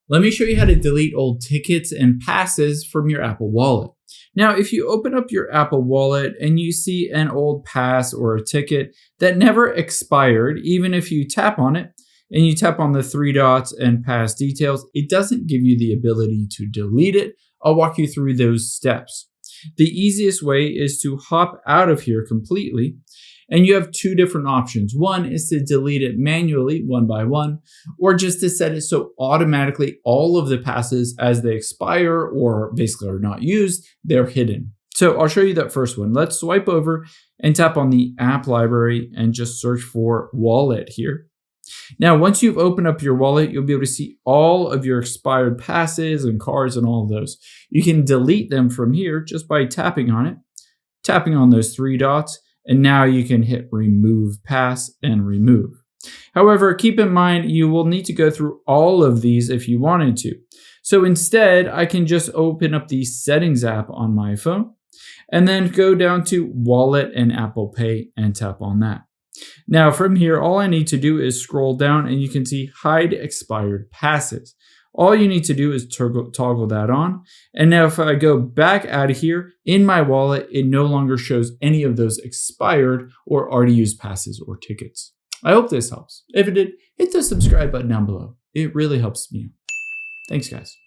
Let me show you how to delete old tickets and passes from your Apple Wallet. Now, if you open up your Apple Wallet and you see an old pass or a ticket that never expired, even if you tap on it and you tap on the three dots and pass details, it doesn't give you the ability to delete it. I'll walk you through those steps. The easiest way is to hop out of here completely. And you have two different options. One is to delete it manually, one by one, or just to set it so automatically all of the passes as they expire or basically are not used, they're hidden. So I'll show you that first one. Let's swipe over and tap on the app library and just search for wallet here. Now, once you've opened up your wallet, you'll be able to see all of your expired passes and cards and all of those. You can delete them from here just by tapping on it, tapping on those three dots, and now you can hit remove pass and remove. However, keep in mind you will need to go through all of these if you wanted to. So instead, I can just open up the settings app on my phone and then go down to wallet and Apple Pay and tap on that. Now from here, all I need to do is scroll down and you can see hide expired passes. All you need to do is toggle that on. And now if I go back out of here, in my wallet, it no longer shows any of those expired or already used passes or tickets. I hope this helps. If it did, hit the subscribe button down below. It really helps me out. Thanks, guys.